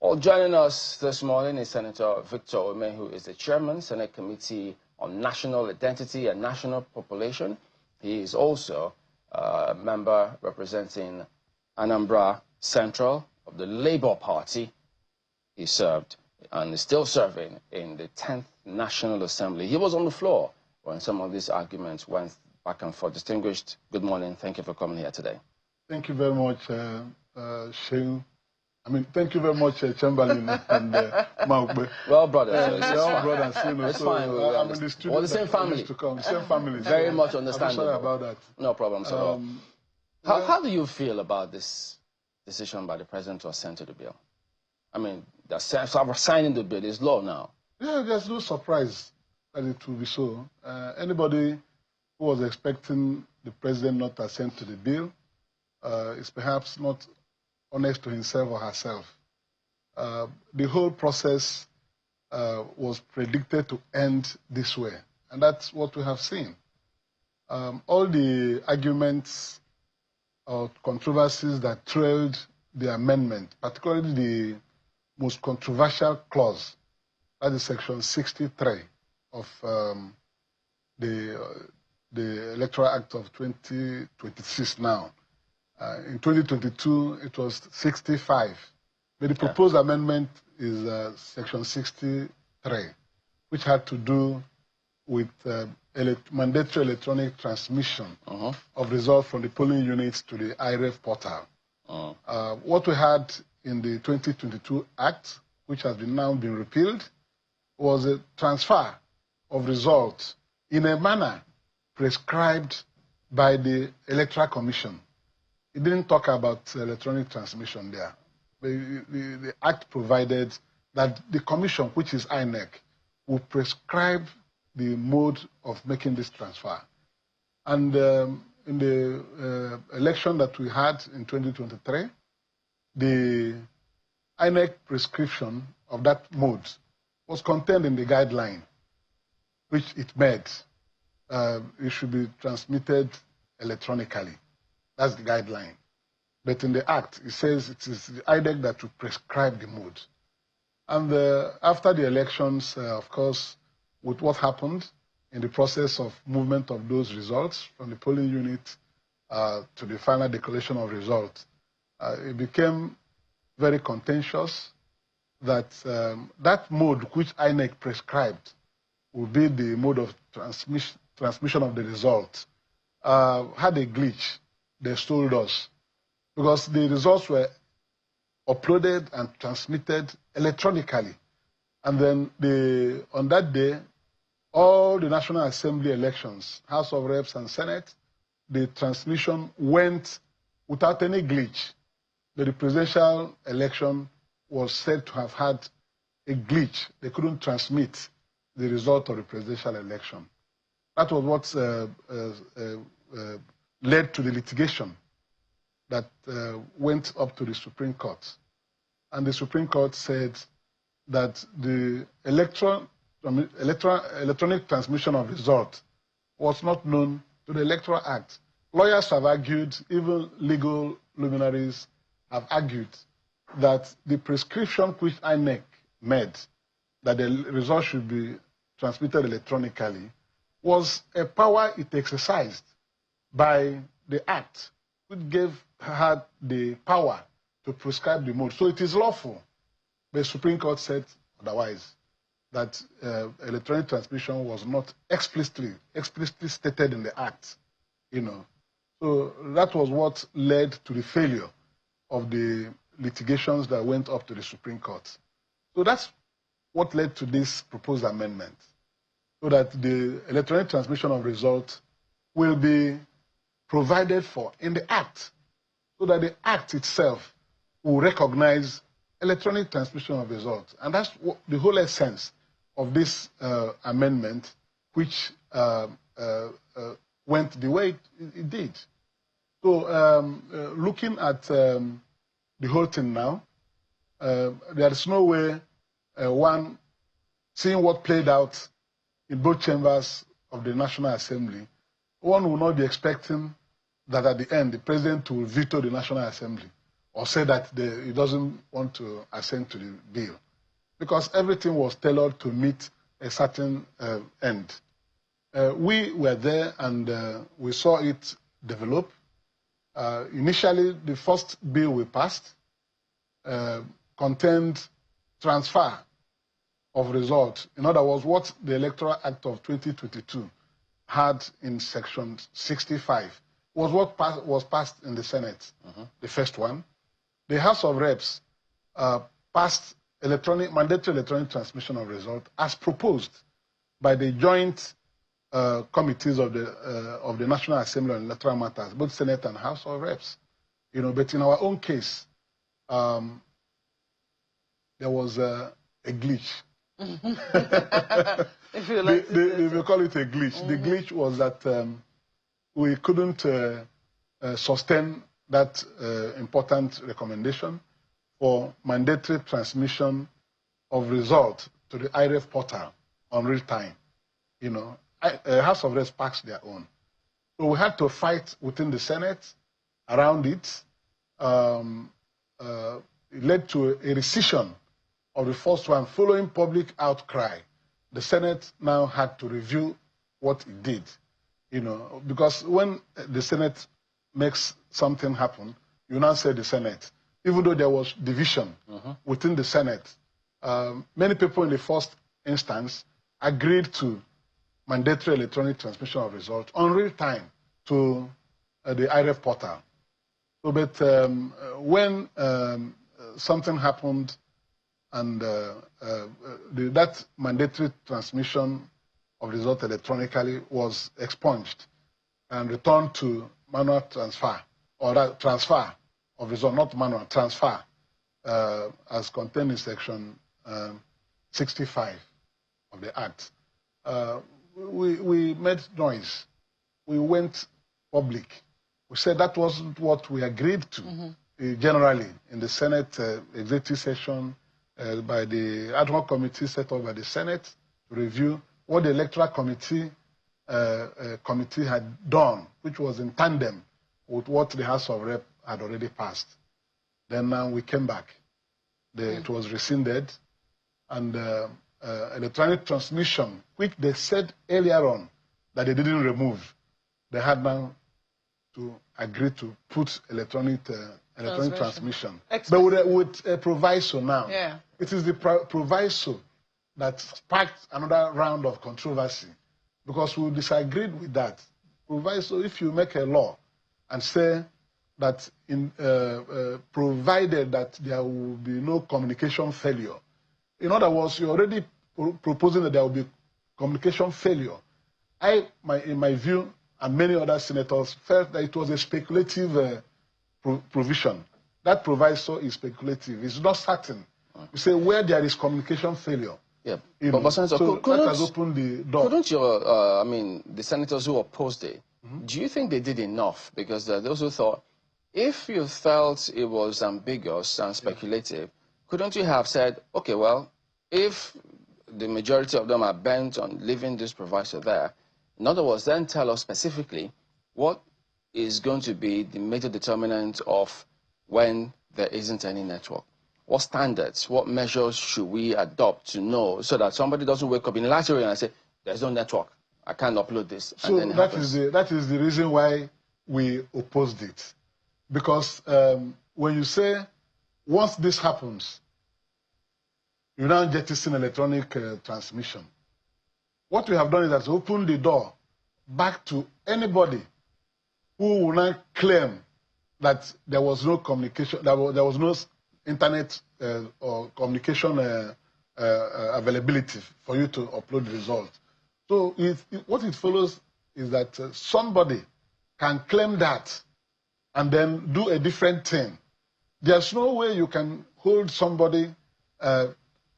Well, joining us this morning is Senator Victor Umeh, who is the Chairman, Senate Committee on National Identity and National Population. He is also a member representing Anambra Central of the Labour Party. He served and is still serving in the 10th National Assembly. He was on the floor when some of these arguments went back and forth. Distinguished, good morning. Thank you for coming here today. Thank you very much, Shane. Thank you very much, Chamberlain and Maugbe. Well, brothers. Well, brothers, it's fine. I'm in the studio. Well, the same family. To come. The same family. Very much understandable. I'm sorry about that. No problems at all. How do you feel about this decision by the president to assent to the bill? They're signing the bill. It's law now. Yeah, there's no surprise that it will be so. Anybody who was expecting the president not to assent to the bill is perhaps not honest to himself or herself. The whole process was predicted to end this way, and that's what we have seen. All the arguments or controversies that trailed the amendment, particularly the most controversial clause, that is Section 63 of the Electoral Act of 2026 now. In 2022, it was 65. But the proposed amendment is Section 63, which had to do with mandatory electronic transmission of results from the polling units to the IReV portal. What we had in the 2022 Act, which has now been repealed, was a transfer of results in a manner prescribed by the Electoral Commission. It didn't talk about electronic transmission there. The Act provided that the Commission, which is INEC, will prescribe the mode of making this transfer. And in the election that we had in 2023, the INEC prescription of that mode was contained in the guideline, which it made. It should be transmitted electronically. That's the guideline. But in the Act, it says it is the INEC that will prescribe the mode. And after the elections, of course, with what happened in the process of movement of those results from the polling unit to the final declaration of results, it became very contentious that that mode which INEC prescribed would be the mode of transmission of the result had a glitch. They told us, because the results were uploaded and transmitted electronically. And then on that day, all the National Assembly elections, House of Reps and Senate, the transmission went without any glitch. The presidential election was said to have had a glitch. They couldn't transmit the result of the presidential election. That was what led to the litigation that went up to the Supreme Court. And the Supreme Court said that the electronic transmission of result was not known to the Electoral Act. Lawyers have argued, even legal luminaries have argued, that the prescription which INEC made, that the result should be transmitted electronically, was a power it exercised by the Act, which gave her the power to prescribe the mode. So it is lawful. The Supreme Court said otherwise, that electronic transmission was not explicitly stated in the Act. So that was what led to the failure of the litigations that went up to the Supreme Court. So that's what led to this proposed amendment, so that the electronic transmission of results will be provided for in the Act, so that the Act itself will recognize electronic transmission of results. And that's the whole essence of this amendment, which went the way it did. So looking at the whole thing now, there is no way one, seeing what played out in both chambers of the National Assembly, one will not be expecting that at the end the president will veto the National Assembly or say that he doesn't want to assent to the bill, because everything was tailored to meet a certain end. We were there and we saw it develop. Initially, the first bill we passed contained transfer of results. In other words, what the Electoral Act of 2022 had in Section 65 was what was passed in the Senate, the first one. The House of Reps passed mandatory electronic transmission of results as proposed by the joint committees of the National Assembly on Electoral Matters, both Senate and House of Reps. But in our own case, there was a glitch. If you like they call it a glitch. The glitch was that we couldn't sustain that important recommendation for mandatory transmission of results to the IReV portal on real time. House of Reps passed their own. So we had to fight within the Senate around it. It led to a rescission of the first one following public outcry. The Senate now had to review what it did, because when the Senate makes something happen, you now say the Senate. Even though there was division within the Senate, many people in the first instance agreed to mandatory electronic transmission of results on real time to the IReV portal. So, but when something happened and that mandatory transmission of results electronically was expunged and returned to manual transfer, or that transfer of results, not manual, transfer, as contained in Section 65 of the Act. We made noise. We went public. We said that wasn't what we agreed to generally in the Senate executive session by the ad hoc committee set up by the Senate to review what the Electoral Committee had done, which was in tandem with what the House of Rep had already passed. Then now we came back. It was rescinded, and electronic transmission, which they said earlier on that they didn't remove, they had now to agree to put electronic transmission. But with a proviso now. Yeah. It is the proviso that sparked another round of controversy, because we disagreed with that. Proviso, if you make a law and say that provided that there will be no communication failure. In other words, you're already proposing that there will be communication failure. In my view, and many other senators felt that it was a speculative provision. That proviso is speculative. It's not certain. You say where there is communication failure. Yeah, but Senator, so that has opened the door. Couldn't the senators who opposed it, do you think they did enough? Because those who thought, if you felt it was ambiguous and speculative, couldn't you have said, okay, well, if the majority of them are bent on leaving this proviso there, in other words, then tell us specifically what is going to be the major determinant of when there isn't any network? What standards, what measures should we adopt to know so that somebody doesn't wake up in the last area and say, there's no network, I can't upload this. So and then that is the reason why we opposed it. Because when you say, once this happens, you now jettison electronic transmission. What we have done is that open the door back to anybody who will now claim that there was no communication, there was no internet or communication availability for you to upload the results. So what it follows is that somebody can claim that and then do a different thing. There's no way you can hold somebody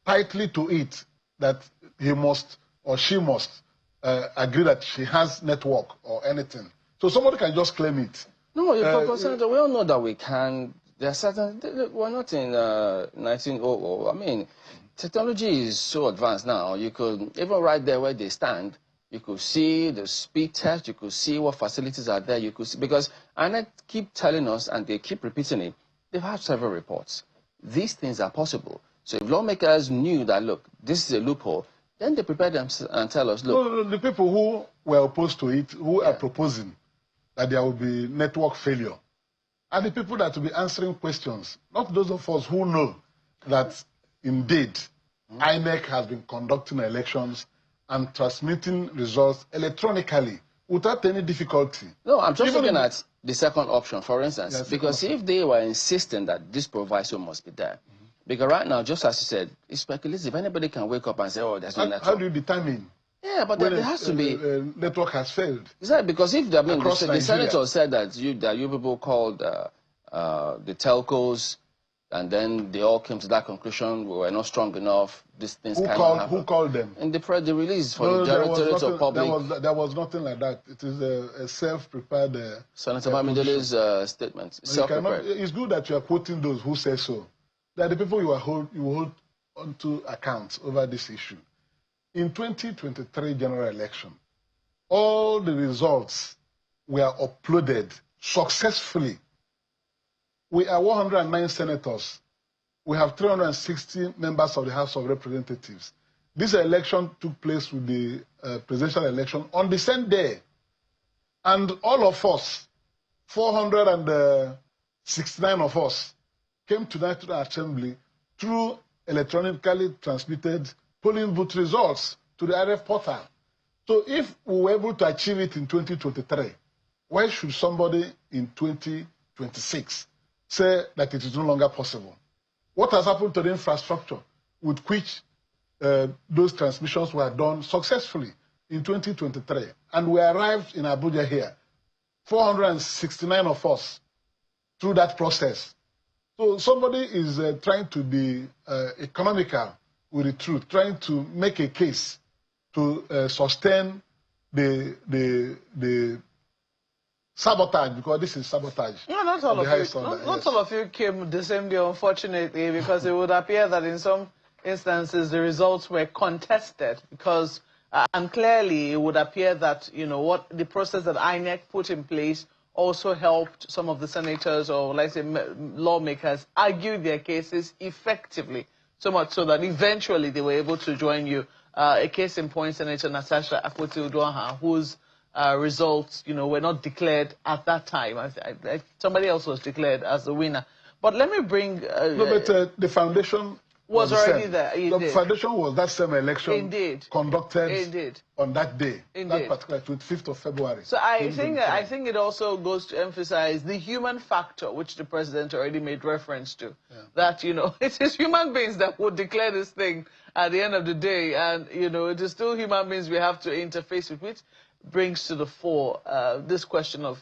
tightly to it that he must or she must agree that she has network or anything. So somebody can just claim it. No, Senator, we all know that we can. There are certain. We're not in 1900. I mean, technology is so advanced now. You could even right there where they stand, you could see the speed test. You could see what facilities are there. You could see, because INEC keep telling us, and they keep repeating it, They've had several reports. These things are possible. So if lawmakers knew that, look, this is a loophole, then they prepare them and tell us, look. No, the people who were opposed to it, who are proposing that there will be network failure, are the people that will be answering questions, not those of us who know that indeed INEC has been conducting elections and transmitting results electronically without any difficulty. No, I'm just looking at the second option, for instance, yes, because if they were insisting that this proviso must be there, because right now, just as you said, it's speculative. Anybody can wake up and say, oh, there's no network. How do you determine? Yeah, but there has to be. Network has failed. Exactly, because if the senator said that you people called the telcos, and then they all came to that conclusion, we were not strong enough, these things cannot happen. Who called them? In the release for the Directorate of Public... There was nothing like that. It is a self-prepared... Senator Bamidele's statement. Self-prepared. It's good that you are quoting those who say so. They are the people you will hold onto account over this issue. In 2023 general election, all the results were uploaded successfully. We are 109 senators. We have 360 members of the House of Representatives. This election took place with the presidential election on the same day. And all of us, 469 of us, came to the National Assembly through electronically transmitted polling booth results to the IReV portal. So if we were able to achieve it in 2023, why should somebody in 2026 say that it is no longer possible? What has happened to the infrastructure with which those transmissions were done successfully in 2023? And we arrived in Abuja here, 469 of us, through that process. So somebody is trying to be economical with the truth, trying to make a case to sustain the sabotage, because this is sabotage. No, not all of you. Not all of you came the same day, unfortunately, because it would appear that in some instances the results were contested. Because and clearly it would appear that what the process that INEC put in place also helped some of the senators or let's say lawmakers argue their cases effectively, so much so that eventually they were able to join you. A case in point, Senator Natasha Akpoti-Uduaghan, whose results, were not declared at that time. Somebody else was declared as the winner. But let me bring... no, but the foundation was already there. The foundation was that same election conducted on that day, that particular 25th of February. So I think it also goes to emphasize the human factor, which the president already made reference to. Yeah. That, it is human beings that would declare this thing at the end of the day. And, it is still human beings we have to interface with, which brings to the fore this question of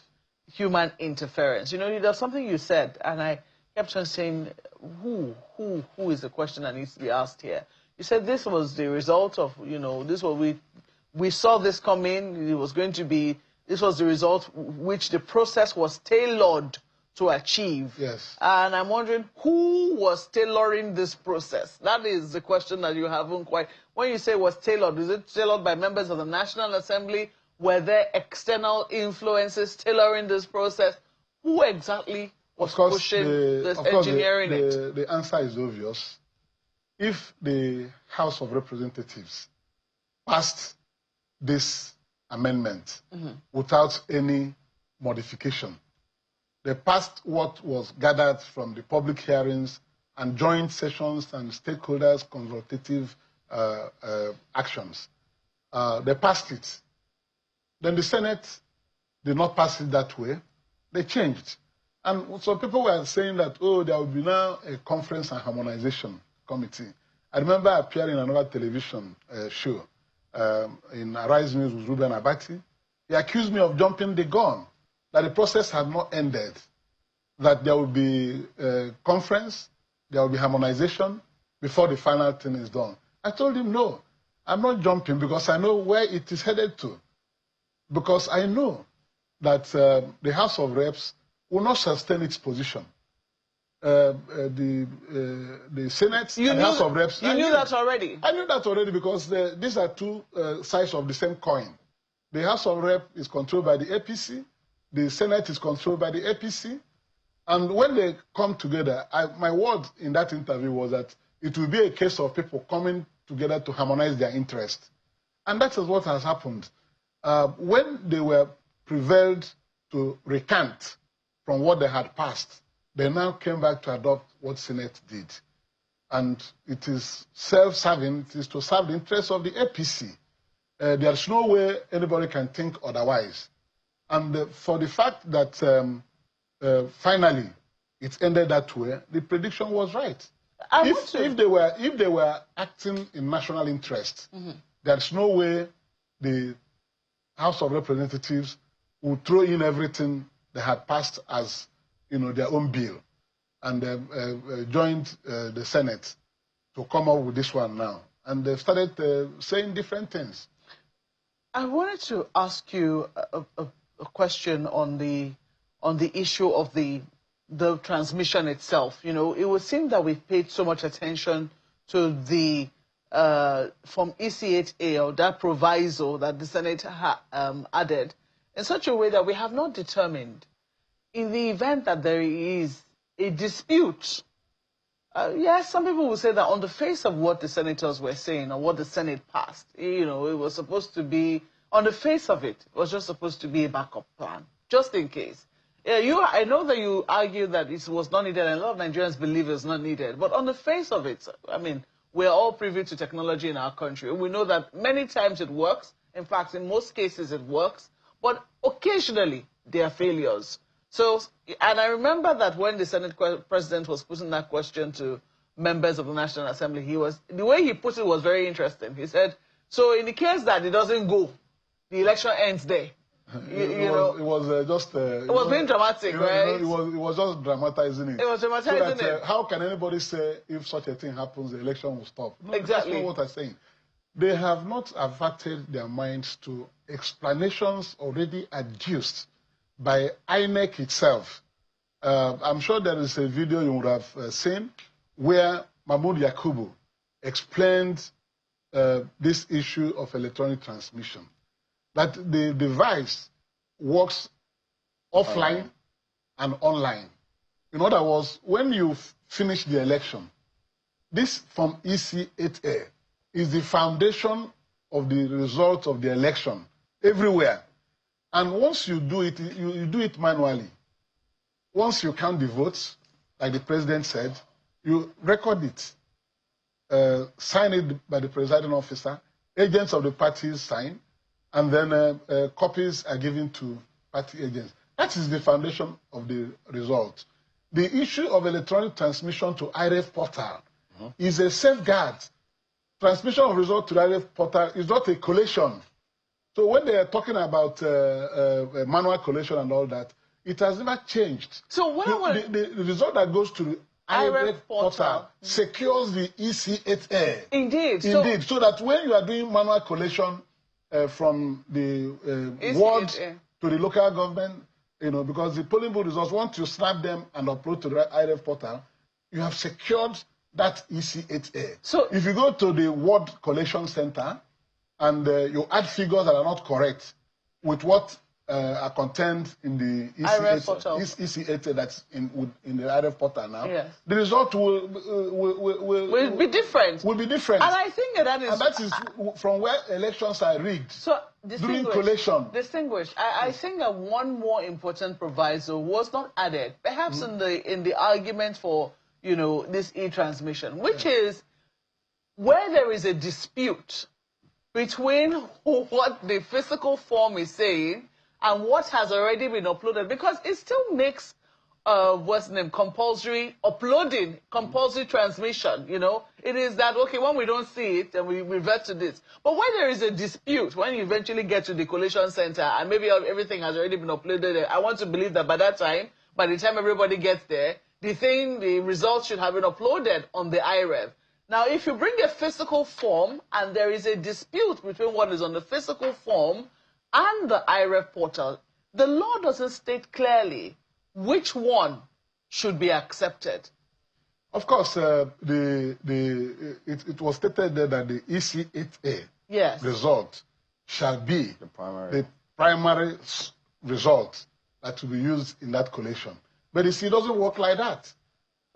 human interference. There's something you said, and I kept on saying, who is the question that needs to be asked here? You said this was the result of, this was we saw this coming. It was going to be, this was the result which the process was tailored to achieve. Yes. And I'm wondering who was tailoring this process? That is the question that you haven't quite. When you say was tailored, is it tailored by members of the National Assembly? Were there external influences tailoring this process? Who exactly was pushing this, engineering it? The answer is obvious. If the House of Representatives passed this amendment without any modification, they passed what was gathered from the public hearings and joint sessions and stakeholders' consultative actions. They passed it. Then the Senate did not pass it that way. They changed. And so people were saying that, oh, there will be now a conference and harmonization committee. I remember appearing in another television show in Arise News with Ruben Abati. He accused me of jumping the gun, that the process had not ended, that there will be a conference, there will be harmonization before the final thing is done. I told him, no, I'm not jumping because I know where it is headed to. Because I know that the House of Reps will not sustain its position. The Senate and House of Reps... You knew that already? I knew that already because these are two sides of the same coin. The House of Reps is controlled by the APC. The Senate is controlled by the APC. And when they come together, my word in that interview was that it will be a case of people coming together to harmonize their interests. And that is what has happened. When they were prevailed to recant from what they had passed, they now came back to adopt what Senate did. And it is self-serving. It is to serve the interests of the APC. There's no way anybody can think otherwise. And for the fact that finally it ended that way, the prediction was right. If they were acting in national interest, there's no way the House of Representatives would throw in everything they had passed as their own bill and joined the Senate to come up with this one now. And they've started saying different things. I wanted to ask you a question on the issue of the transmission itself. It would seem that we've paid so much attention to the from EC8A, or that proviso that the Senate added, in such a way that we have not determined, in the event that there is a dispute. Yes, some people will say that on the face of what the senators were saying or what the Senate passed, it was supposed to be, on the face of it was just supposed to be a backup plan, just in case. I know that you argue that it was not needed, and a lot of Nigerians believe it's not needed. But on the face of it, I mean, we're all privy to technology in our country. We know that many times it works. In fact, in most cases it works. But occasionally there are failures. So, and I remember that when the Senate president was putting that question to members of the National Assembly, the way he put it was very interesting. He said, so in the case that it doesn't go, the election ends there. It was being dramatic, right? It was just dramatizing it. It was dramatizing it. How can anybody say if such a thing happens, the election will stop? No, exactly. That's not what I'm saying. They have not averted their minds to explanations already adduced by INEC itself. I'm sure there is a video you would have seen where Mahmoud Yakubu explained this issue of electronic transmission. That the device works offline and online. In other words, when you finish the election, this from EC8A is the foundation of the result of the election everywhere. And once you do it, you do it manually. Once you count the votes, like the president said, you record it, sign it by the presiding officer, agents of the parties sign, and then copies are given to party agents. That is the foundation of the result. The issue of electronic transmission to IReV portal is a safeguard. Transmission of result to the IReV portal is not a collation. So when they are talking about manual collation and all that, it has never changed. So what the result that goes to the IReV portal secures the EC8A. Indeed. Indeed. So that when you are doing manual collation from the ward to the local government, because the polling booth results, once you snap them and upload to the IReV portal, you have secured that EC8A. So if you go to the ward collection center and you add figures that are not correct with what are contained in the EC8A that's in the IReV portal now, yes, the result will be different. Will be different. And I think that is from where elections are rigged. So during collation. Distinguished. I think that one more important proviso was not added, perhaps in the argument for this e-transmission, which is where there is a dispute between what the physical form is saying and what has already been uploaded, because it still makes compulsory uploading, compulsory transmission. It is that, okay, when we don't see it, then we revert to this. But when there is a dispute, when you eventually get to the collation center and maybe everything has already been uploaded, I want to believe that by the time everybody gets there, the results should have been uploaded on the IReV. Now, if you bring a physical form and there is a dispute between what is on the physical form and the IReV portal, the law doesn't state clearly which one should be accepted. Of course, it was stated there that the EC8A result shall be the primary result that will be used in that collation. But you see, it doesn't work like that.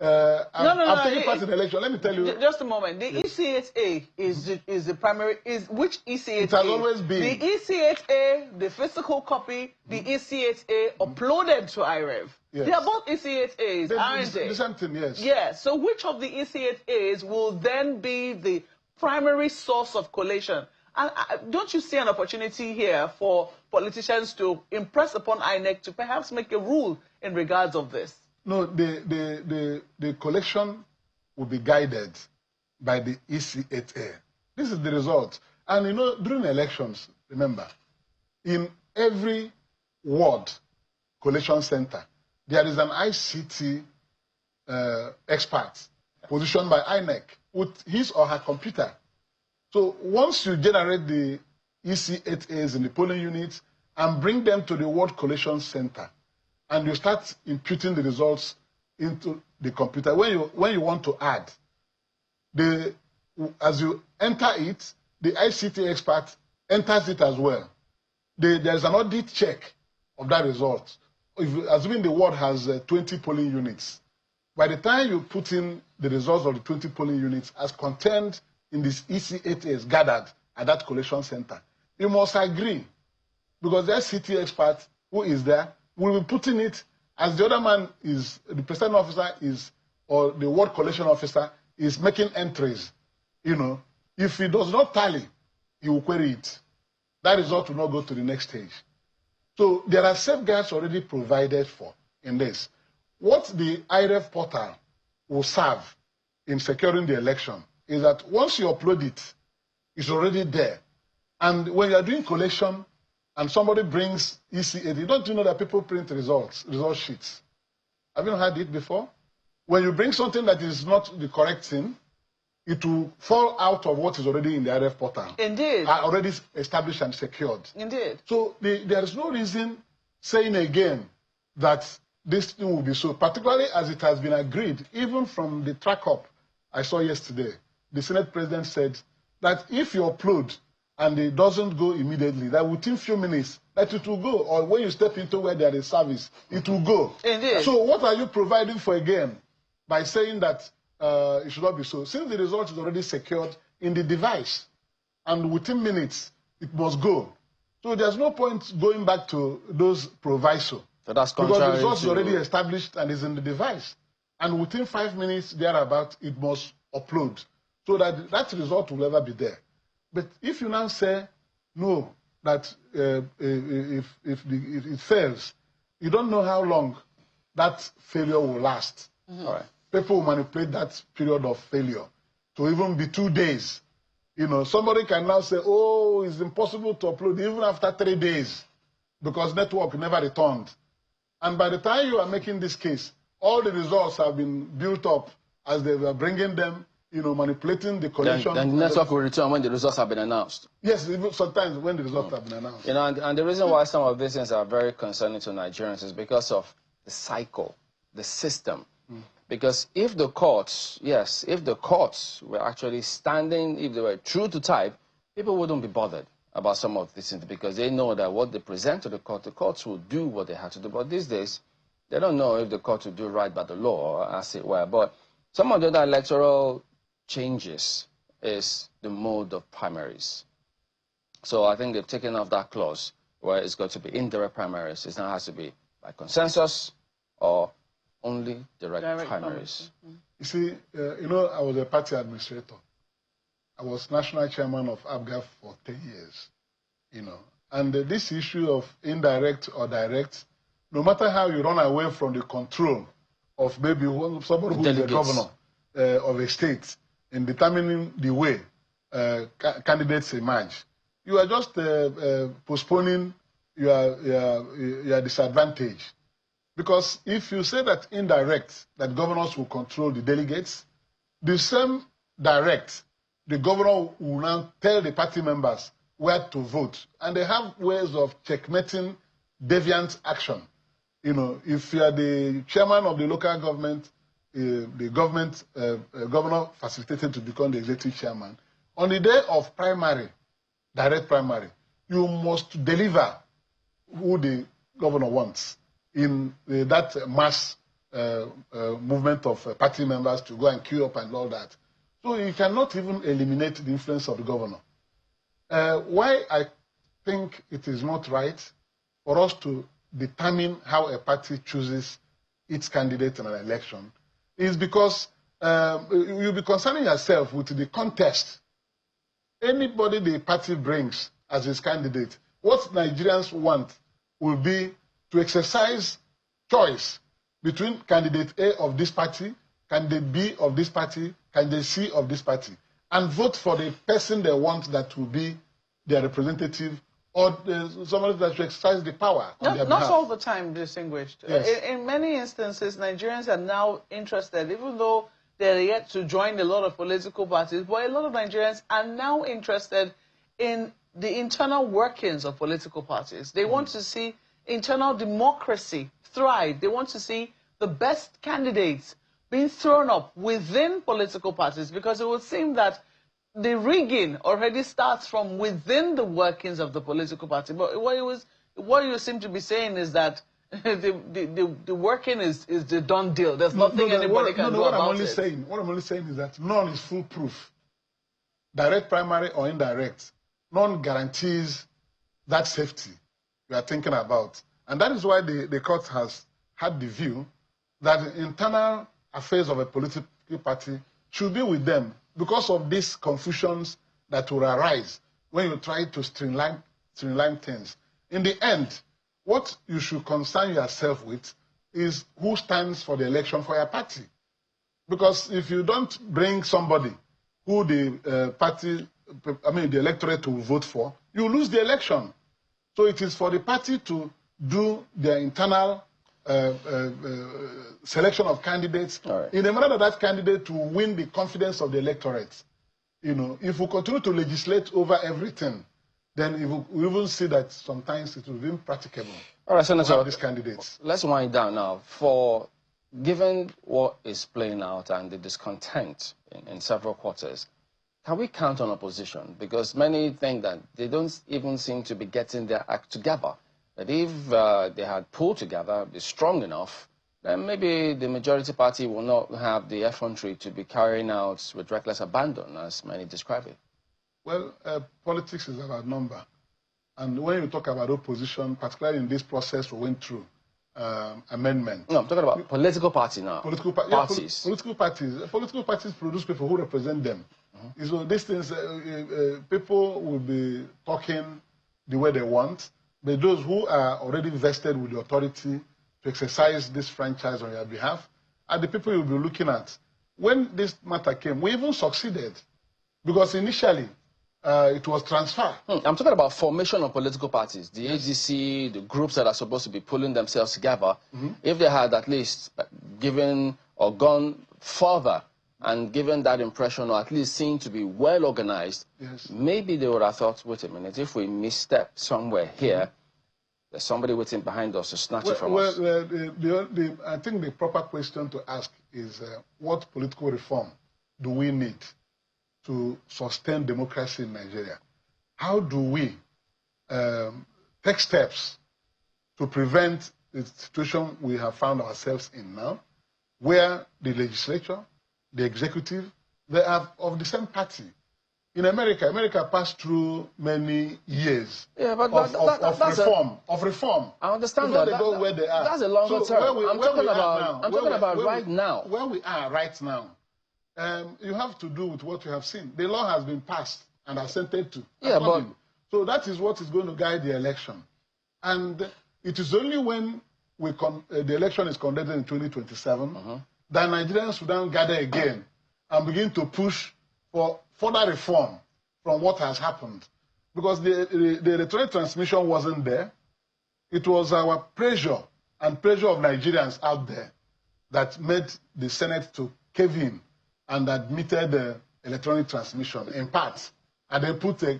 I'm taking part in the election. Let me tell you. Just a moment. The ECHA is the primary. Which ECHA? It has always been. The ECHA, the physical copy, the ECHA uploaded to IReV. Yes. They are both ECHAs, aren't they? The same thing, yes. Yes. So which of the ECHAs will then be the primary source of collation? And don't you see an opportunity here for politicians to impress upon INEC to perhaps make a rule in regards of this? No, the collection will be guided by the ECHA. This is the result. And you know, during elections, remember, in every ward collection center, there is an ICT expert positioned by INEC with his or her computer. So once you generate the ECHAs in the polling units and bring them to the ward collection center, and you start imputing the results into the computer, when you want to add, as you enter it, the ICT expert enters it as well. There's an audit check of that result. Assuming the ward has 20 polling units, by the time you put in the results of the 20 polling units as contained in this ECHAs gathered at that collection center, you must agree, because the ICT expert who is there will be putting it as the other man is, the presiding officer is, or the ward collection officer is making entries. You know, if he does not tally, he will query it. That result will not go to the next stage. So there are safeguards already provided for in this. What the IReV portal will serve in securing the election is that once you upload it, it's already there. And when you are doing collection, and somebody brings ECA, don't you know that people print result sheets? Have you heard it before? When you bring something that is not the correct thing, it will fall out of what is already in the IReV portal. Indeed. Already established and secured. Indeed. So there is no reason saying again that this thing will be so, particularly as it has been agreed, even from the track-up I saw yesterday. The Senate President said that if you upload and it doesn't go immediately, that within few minutes, that it will go. Or when you step into where there is service, it will go. Indeed. So what are you providing for again by saying that it should not be so? Since the result is already secured in the device, and within minutes, it must go. So there's no point going back to those proviso. So that's because the result is already established and is in the device. And within 5 minutes, thereabout, it must upload. So that that result will never be there. But if you now say, no, that if it fails, you don't know how long that failure will last. Mm-hmm. All right. People will manipulate that period of failure to even be 2 days. You know, somebody can now say, oh, it's impossible to upload even after 3 days because network never returned. And by the time you are making this case, all the results have been built up as they were bringing them, you know, manipulating the collection. Then the network will return when the results have been announced. Yes, even sometimes when the results have been announced. You know, and the reason why some of these things are very concerning to Nigerians is because of the cycle, the system. Because if the courts, yes, if the courts were actually standing, if they were true to type, people wouldn't be bothered about some of these things because they know that what they present to the courts will do what they have to do. But these days, they don't know if the court will do right by the law, as it were. But some of the other electoral changes is the mode of primaries. So I think they've taken off that clause where it's got to be indirect primaries. It now has to be by consensus or only direct primaries. You see, you know, I was a party administrator. I was national chairman of ABGA for 10 years, you know. And this issue of indirect or direct, no matter how you run away from the control of maybe somebody who is the governor of a state in determining the way candidates emerge, you are just postponing your disadvantage. Because if you say that indirect, that governors will control the delegates, the same direct, the governor will now tell the party members where to vote. And they have ways of checkmating deviant action. You know, if you are the chairman of the local government, the governor facilitated to become the executive chairman, on the day of primary, direct primary, you must deliver who the governor wants in that mass movement of party members to go and queue up and all that. So you cannot even eliminate the influence of the governor. Why I think it is not right for us to determine how a party chooses its candidate in an election is because you'll be concerning yourself with the contest. Anybody the party brings as its candidate, what Nigerians want will be to exercise choice between candidate A of this party, candidate B of this party, candidate C of this party, and vote for the person they want that will be their representative or somebody that should exercise the power on their behalf. Not all the time, distinguished. Yes. In many instances, Nigerians are now interested, even though they're yet to join a lot of political parties, but a lot of Nigerians are now interested in the internal workings of political parties. They want to see internal democracy thrive. They want to see the best candidates being thrown up within political parties, because it would seem that the rigging already starts from within the workings of the political party. But what you seem to be saying is that the working is the done deal. There's nothing anybody can do about it. What I'm only saying is that none is foolproof. Direct primary or indirect, none guarantees that safety we are thinking about. And that is why the court has had the view that internal affairs of a political party should be with them because of these confusions that will arise when you try to streamline things. In the end, what you should concern yourself with is who stands for the election for your party. Because if you don't bring somebody who the the electorate will vote for, you lose the election. So it is for the party to do their internal selection of candidates in a manner that candidate will win the confidence of the electorate. You know, if we continue to legislate over everything, then we will see that sometimes it will be impracticable. All right, Senator, these candidates. Let's wind down now. Given what is playing out and the discontent in several quarters, can we count on opposition? Because many think that they don't even seem to be getting their act together. That if they had pulled together, be strong enough, then maybe the majority party will not have the effrontery to be carrying out with reckless abandon, as many describe it. Well, politics is about number. And when you talk about opposition, particularly in this process we went through, amendment. No, I'm talking about political party now. Political parties. Political parties. Political parties produce people who represent them. So these things, people will be talking the way they want, but those who are already vested with the authority to exercise this franchise on your behalf are the people you'll be looking at. When this matter came, we even succeeded, because initially it was transfer. I'm talking about formation of political parties, the ADC, the groups that are supposed to be pulling themselves together. If they had at least given or gone further and given that impression, or at least seen to be well organized, maybe they would have thought, wait a minute, if we misstep somewhere here, there's somebody waiting behind us to snatch it from us. I think the proper question to ask is what political reform do we need to sustain democracy in Nigeria? How do we take steps to prevent the situation we have found ourselves in now, where the legislature, the executive, they are of the same party? In America passed through many years of reform. I understand that. They go where they are. That's a longer term. I'm talking about right now. Where we are right now, you have to do with what you have seen. The law has been passed and assented to. So that is what is going to guide the election. And it is only when the election is conducted in 2027 that Nigerians should then gather again and begin to push for further reform from what has happened. Because the electronic transmission wasn't there. It was our pressure and pressure of Nigerians out there that made the Senate to cave in and admitted the electronic transmission in part. And they put a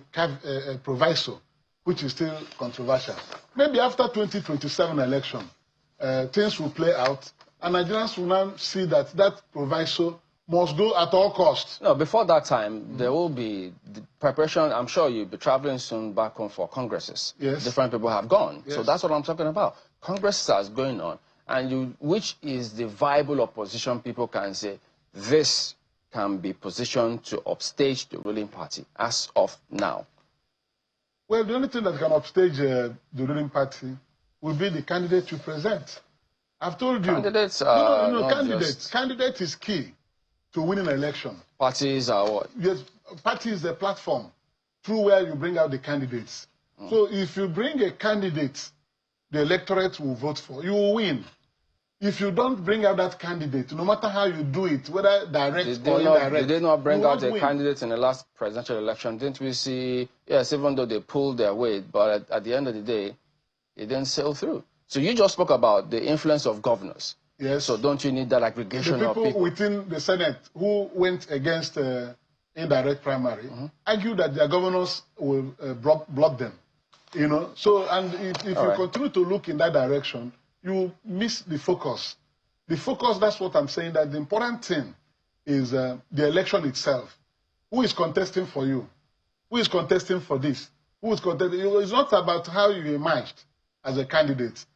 proviso, which is still controversial. Maybe after 2027 election, things will play out, and Nigerians will now see that that proviso must go at all costs. No, before that time, there will be the preparation. I'm sure you'll be traveling soon back home for congresses. Yes. Different people have gone. Yes. So that's what I'm talking about. Congresses are going on. and which is the viable opposition people can say, this can be positioned to upstage the ruling party as of now? Well, the only thing that can upstage the ruling party will be the candidate you present. I've told you. Candidates Candidate is key to winning an election. Parties are what? Yes, party is the platform through where you bring out the candidates. So if you bring a candidate the electorate will vote for, you will win. If you don't bring out that candidate, no matter how you do it, whether direct or indirect, did they not bring out a candidate in the last presidential election? Didn't we see, yes, even though they pulled their weight, but at the end of the day, it didn't sail through. So you just spoke about the influence of governors. Yes. So don't you need that aggregation of people? Within the Senate who went against indirect primary argue that their governors will block them. You know, so and if you continue to look in that direction, you miss the focus. The focus, that's what I'm saying, that the important thing is the election itself. Who is contesting for you? Who is contesting for this? Who is contesting? It's not about how you emerged as a candidate.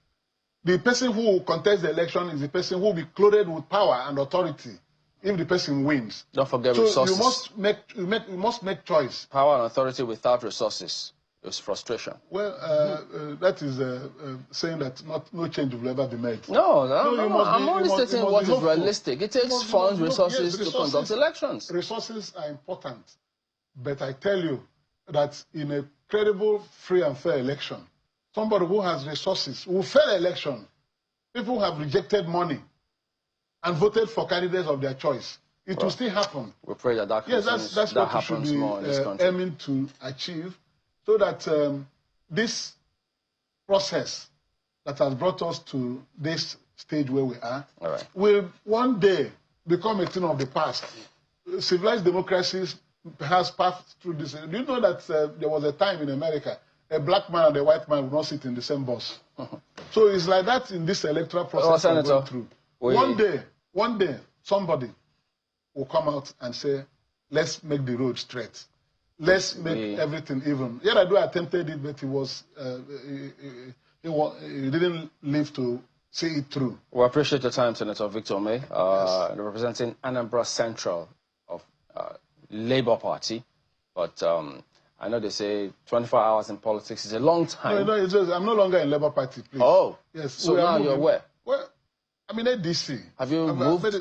The person who will contest the election is the person who will be clothed with power and authority if the person wins. Don't forget resources. You must make choice. Power and authority without resources is frustration. Well, that is saying that no change will ever be made. No, I'm only stating what is realistic. It takes funds, resources to conduct elections. Resources are important. But I tell you that in a credible, free and fair election, somebody who has resources will fail election. People have rejected money and voted for candidates of their choice. It will still happen. We pray that that that's what we should be aiming to achieve, so that this process that has brought us to this stage where we are will one day become a thing of the past. Civilized democracies has passed through this. Do you know that there was a time in America a black man and a white man would not sit in the same bus? So it's like that in this electoral process we're going through. One day, somebody will come out and say, let's make the road straight. Let's make everything even. Yar'Adua attempted it, but he didn't live to see it through. We appreciate your time, Senator Victor Umeh, representing Anambra Central of Labour Party. But I know they say 24 hours in politics is a long time. No, it's just, I'm no longer in Labour Party, please. Oh, yes. So now you're where? Well, I'm in ADC. Have you moved?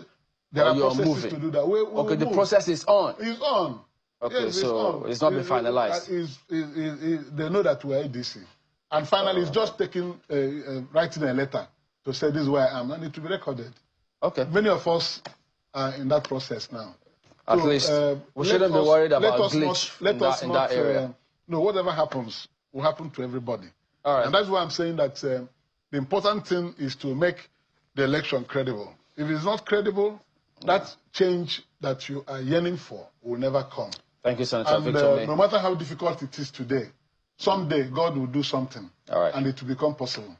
There are processes to do that. Okay, the process is on. It's on. Okay, yes, so it's not been finalized. They know that we're ADC. And finally, it's just taking, writing a letter to say this is where I am, and it will be recorded. Okay. Many of us are in that process now. At least we shouldn't be worried about glitch in that area. No, whatever happens will happen to everybody. All right. And that's why I'm saying that the important thing is to make the election credible. If it's not credible, that change that you are yearning for will never come. Thank you, Senator Victor Umeh. No matter how difficult it is today, someday God will do something, and it will become possible.